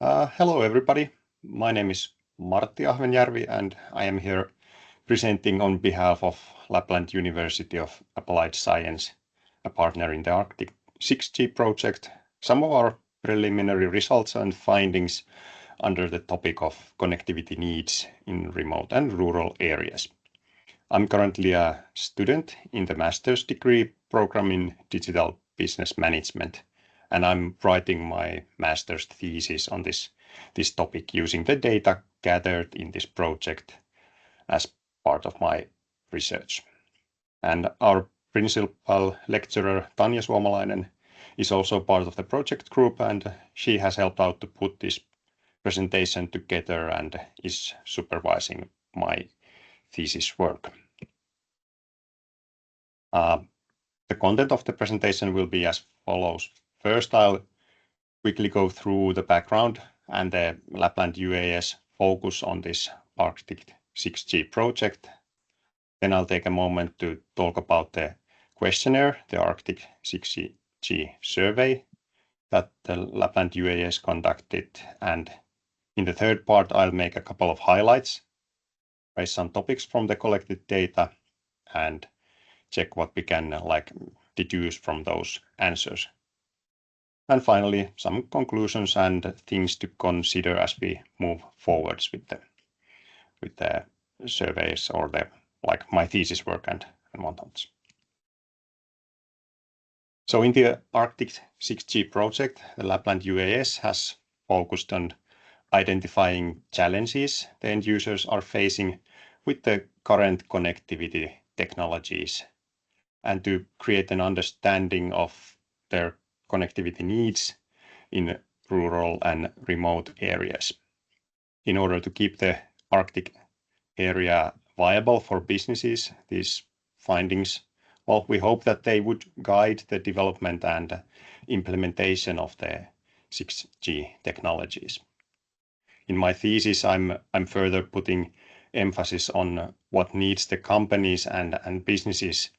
Hello, everybody. My name is Martti Ahvenjärvi, and I am here presenting on behalf of Lapland University of Applied Science, a partner in the Arctic 6G project, some of our preliminary results and findings under the topic of connectivity needs in remote and rural areas. I'm currently a student in the master's degree program in digital business management, and I'm writing my master's thesis on this topic using the data gathered in this project as part of my research. And our principal lecturer, Tanja Suomalainen, is also part of the project group, and she has helped out to put this presentation together and is supervising my thesis work. The content of the presentation will be as follows. First, I'll quickly go through the background and the Lapland UAS focus on this Arctic 6G project. Then I'll take a moment to talk about the questionnaire, the Arctic 6G survey that the Lapland UAS conducted. And in the third part, I'll make a couple of highlights, raise some topics from the collected data, and check what we can deduce from those answers. And finally, some conclusions and things to consider as we move forwards with the surveys or my thesis work and whatnot. So in the Arctic 6G project, the Lapland UAS has focused on identifying challenges the end users are facing with the current connectivity technologies and to create an understanding of their connectivity needs in rural and remote areas. In order to keep the Arctic area viable for businesses, these findings, well, we hope that they would guide the development and implementation of the 6G technologies. In my thesis, I'm further putting emphasis on what needs the companies and businesses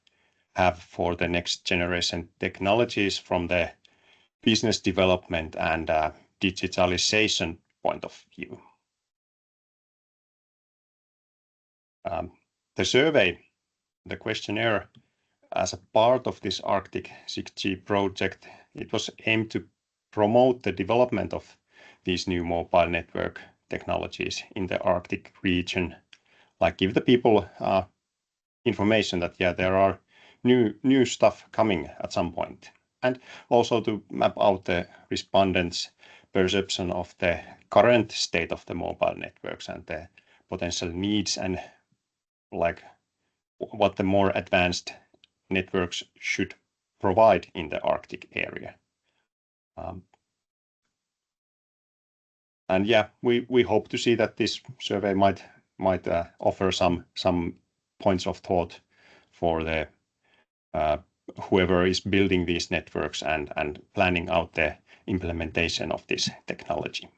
have for the next generation technologies from the business development and digitalization point of view. The survey, the questionnaire, as a part of this Arctic 6G project, it was aimed to promote the development of these new mobile network technologies in the Arctic region, give the people information that there are new stuff coming at some point, and also to map out the respondents' perception of the current state of the mobile networks and the potential needs and what the more advanced networks should provide in the Arctic area. And we hope to see that this survey might offer some points of thought for the whoever is building these networks and planning out the implementation of this technology.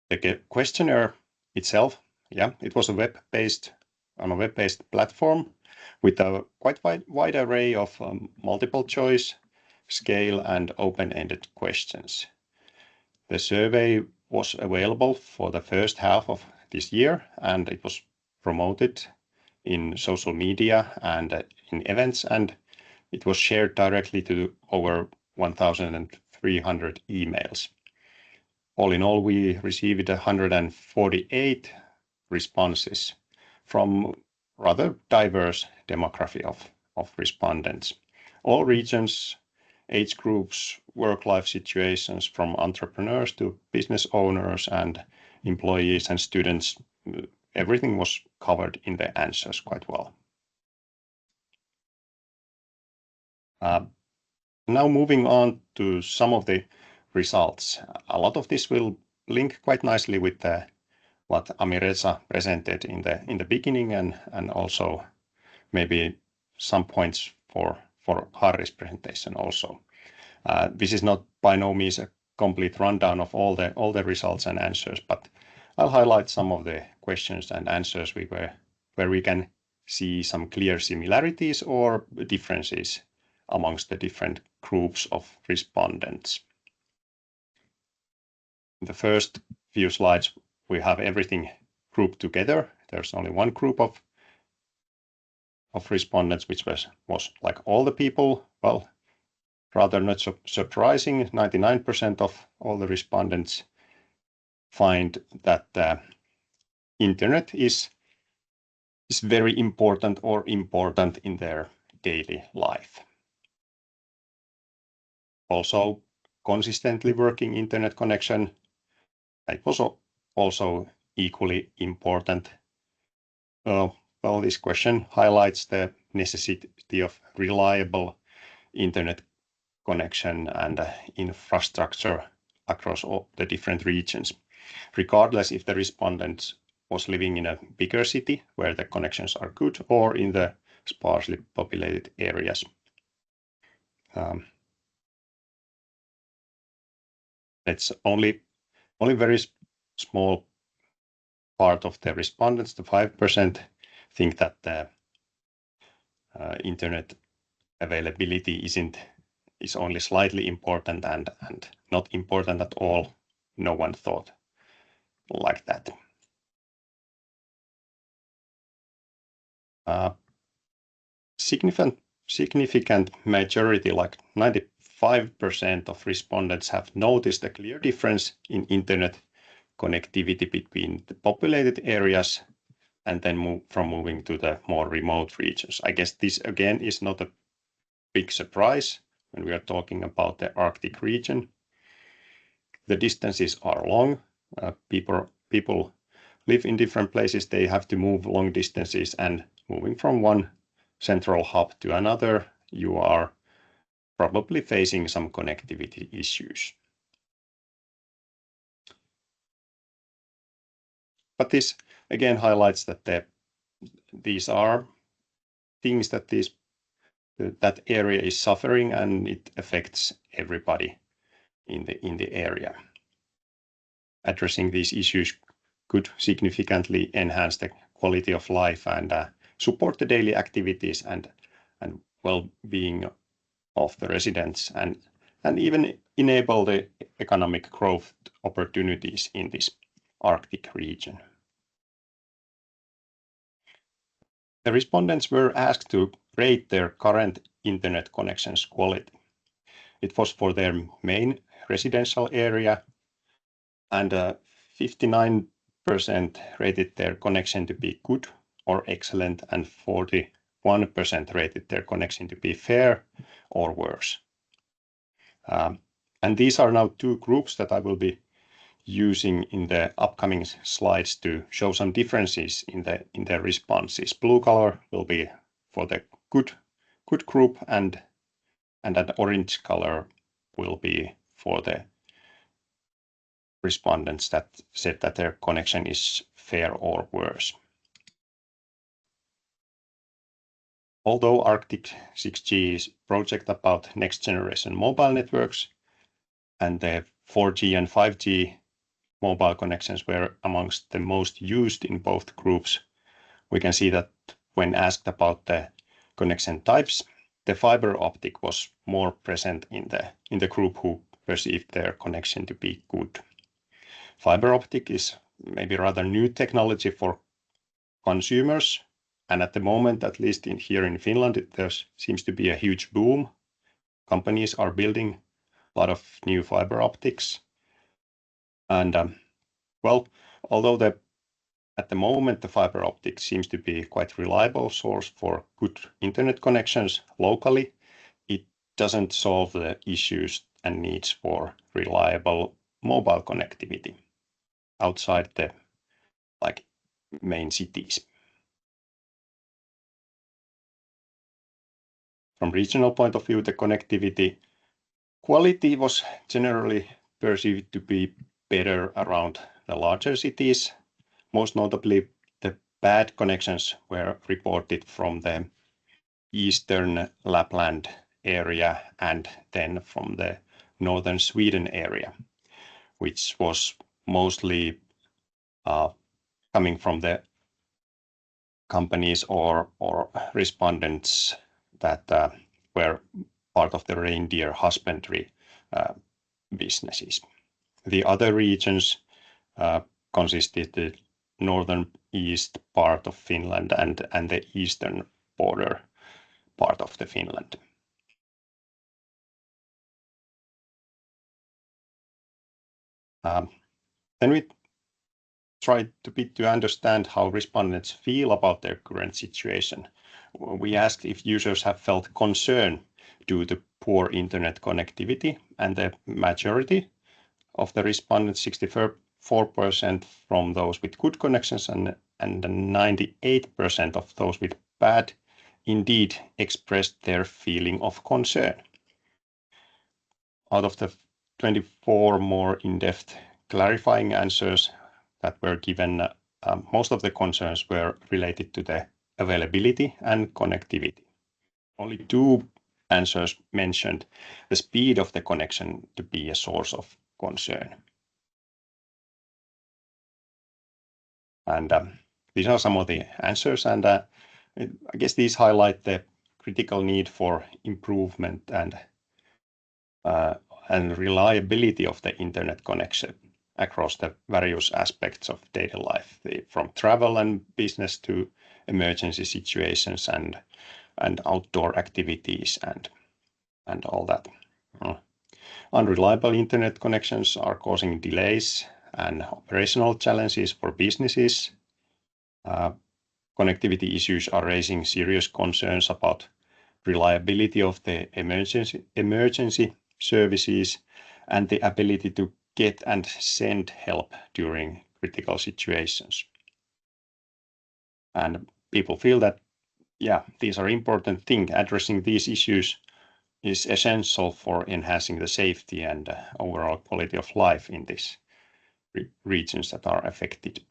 The questionnaire itself, it was on a web-based platform with a quite wide array of multiple choice, scale, and open-ended questions. The survey was available for the first half of this year, and it was promoted in social media and in events, and it was shared directly to over 1,300 emails. All in all, we received 148 responses from rather diverse demography of respondents. All regions, age groups, work-life situations, from entrepreneurs to business owners and employees and students, everything was covered in the answers quite well. Now moving on to some of the results. A lot of this will link quite nicely with what Amireza presented in the beginning and also maybe some points for Harry's presentation also. This is not by no means a complete rundown of all the results and answers, but I'll highlight some of the questions and answers where we can see some clear similarities or differences amongst the different groups of respondents. In the first few slides, we have everything grouped together. There's only one group of respondents, which was like all the people. Well, rather not so surprising, 99% of all the respondents find that the internet is very important or important in their daily life. Also, consistently working internet connection, it was also equally important. Well, this question highlights the necessity of reliable internet connection and infrastructure across all the different regions, regardless if the respondent was living in a bigger city where the connections are good or in the sparsely populated areas. It's only very small part of the respondents, the 5%, think that the internet availability is only slightly important and not important at all. No one thought like that. Significant majority, like 95% of respondents, have noticed a clear difference in internet connectivity between the populated areas and then moving to the more remote regions. I guess this again is not a big surprise when we are talking about the Arctic region. The distances are long. People live in different places. They have to move long distances, and moving from one central hub to another, you are probably facing some connectivity issues. But this again highlights that these are things that that area is suffering, and it affects everybody in the area. Addressing these issues could significantly enhance the quality of life and support the daily activities and well-being of the residents, and even enable the economic growth opportunities in this Arctic region. The respondents were asked to rate their current internet connections quality. It was for their main residential area, and 59% rated their connection to be good or excellent, and 41% rated their connection to be fair or worse. And these are now two groups that I will be using in the upcoming slides to show some differences in their responses. Blue color will be for the good group, and an orange color will be for the respondents that said that their connection is fair or worse. Although Arctic 6G is a project about next generation mobile networks, and the 4G and 5G mobile connections were amongst the most used in both groups, we can see that when asked about the connection types, the fiber optic was more present in the group who perceived their connection to be good. Fiber optic is maybe rather new technology for consumers, and at the moment, at least here in Finland, there seems to be a huge boom. Companies are building a lot of new fiber optics, and well, although at the moment the fiber optic seems to be quite reliable source for good internet connections locally, it doesn't solve the issues and needs for reliable mobile connectivity outside the main cities. From regional point of view, the connectivity quality was generally perceived to be better around the larger cities. Most notably, the bad connections were reported from the eastern Lapland area and then from the northern Sweden area, which was mostly coming from the companies or respondents that were part of the reindeer husbandry businesses. The other regions consisted the northern east part of Finland and the eastern border part of the Finland. Then we tried to understand how respondents feel about their current situation. We asked if users have felt concern due to poor internet connectivity, and the majority of the respondents, 64% from those with good connections and 98% of those with bad, indeed expressed their feeling of concern. Out of the 24 more in-depth clarifying answers that were given, most of the concerns were related to the availability and connectivity. Only 2 answers mentioned the speed of the connection to be a source of concern. And these are some of the answers, and I guess these highlight the critical need for improvement and reliability of the internet connection across the various aspects of daily life, from travel and business to emergency situations and outdoor activities and all that. Unreliable internet connections are causing delays and operational challenges for businesses. Connectivity issues are raising serious concerns about reliability of the emergency services and the ability to get and send help during critical situations. And people feel that, these are important things. Addressing these issues is essential for enhancing the safety and overall quality of life in these regions that are affected.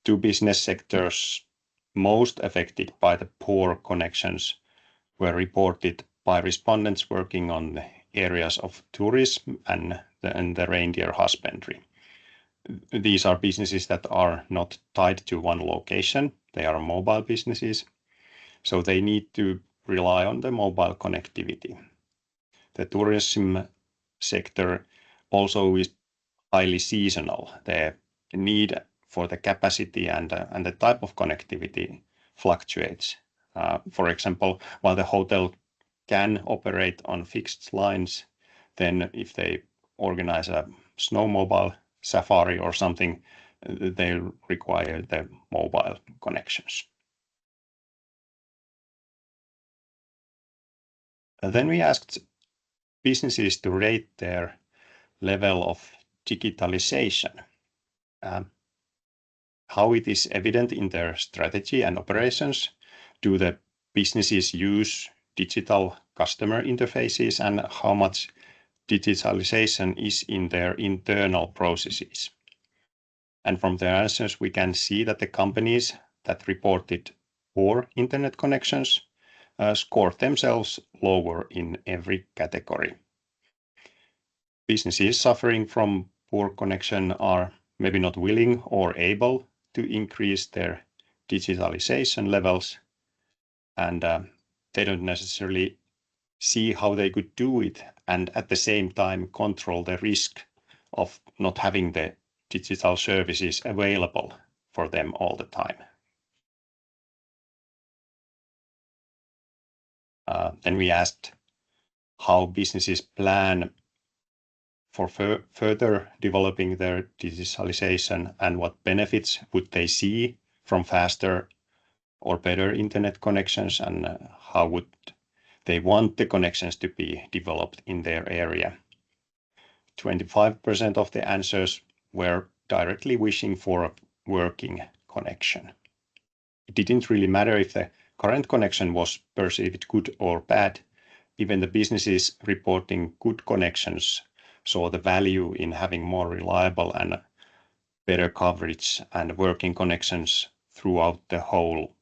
2 business sectors most affected by the poor connections were reported by respondents working on the areas of tourism and the reindeer husbandry. These are businesses that are not tied to one location. They are mobile businesses, so they need to rely on the mobile connectivity. The tourism sector also is highly seasonal. The need for the capacity and the type of connectivity fluctuates. For example, while the hotel can operate on fixed lines, then if they organize a snowmobile safari or something, they require the mobile connections. And then we asked businesses to rate their level of digitalization, how it is evident in their strategy and operations. Do the businesses use digital customer interfaces, and how much digitalization is in their internal processes? And from the answers, we can see that the companies that reported poor internet connections scored themselves lower in every category. Businesses suffering from poor connection are maybe not willing or able to increase their digitalization levels, and they don't necessarily see how they could do it and at the same time control the risk of not having the digital services available for them all the time. Then we asked how businesses plan for further developing their digitalization and what benefits would they see from faster or better internet connections, and how would they want the connections to be developed in their area. 25% of the answers were directly wishing for a working connection. It didn't really matter if the current connection was perceived good or bad. Even the businesses reporting good connections saw the value in having more reliable and better coverage and working connections throughout the whole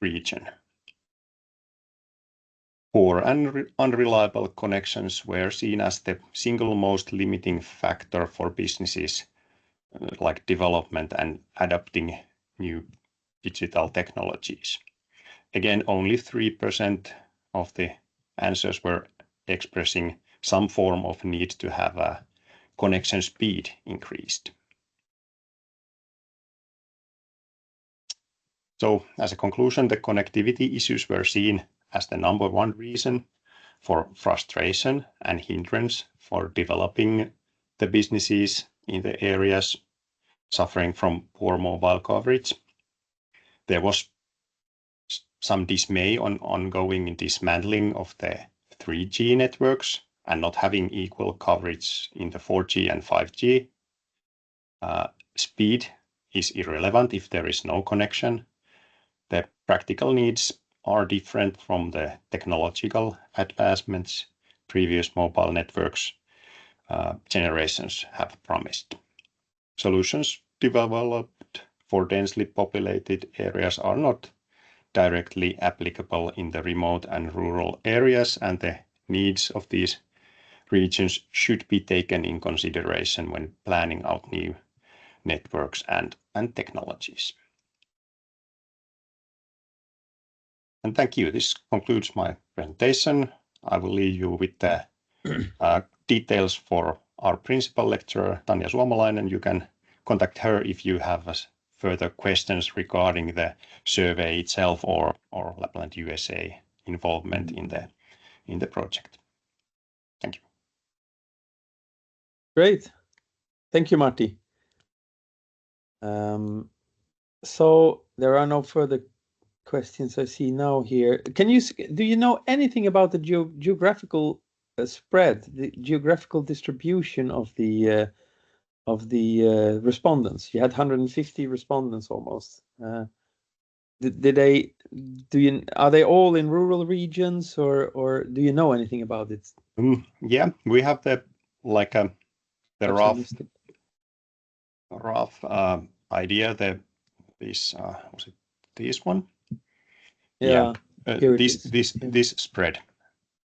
region. Poor and unreliable connections were seen as the single most limiting factor for businesses like development and adopting new digital technologies. again, only 3% of the answers were expressing some form of need to have a connection speed increased. So as a conclusion, the connectivity issues were seen as the number one reason for frustration and hindrance for developing the businesses in the areas suffering from poor mobile coverage. There was some dismay on ongoing dismantling of the 3G networks and not having equal coverage in the 4G and 5G. Speed is irrelevant if there is no connection. The practical needs are different from the technological advancements previous mobile networks generations have promised. Solutions developed for densely populated areas are not directly applicable in the remote and rural areas, and the needs of these regions should be taken in consideration when planning out new networks and technologies. And thank you. This concludes my presentation. I will leave you with the details for our principal lecturer, Tanja Suomalainen. You can contact her if you have further questions regarding the survey itself or Lapland USA involvement in the project. Thank you. Great. Thank you, Martti. So there are no further questions I see now here. Do you know anything about the geographical spread, the geographical distribution of the respondents? You had 150 respondents almost. Are they all in rural regions, or do you know anything about it? Yeah, we have the rough idea. Was it this one? Yeah. This spread.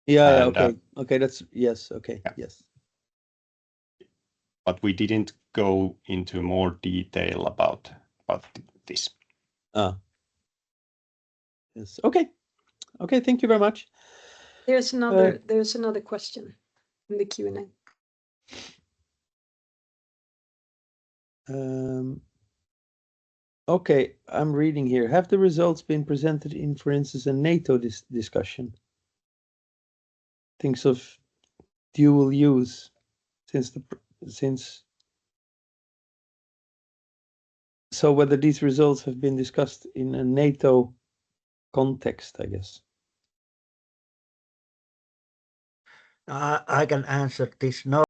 Yeah. Okay. Okay. That's yes. Okay. Yeah. Yes. But we didn't go into more detail about this. Yes. Okay. Okay. Thank you very much. There's another question in the Q&A. Okay, I'm reading here. Have the results been presented in, for instance, a NATO discussion? Thinks of dual use so whether these results have been discussed in a NATO context, I guess. I can answer this. No,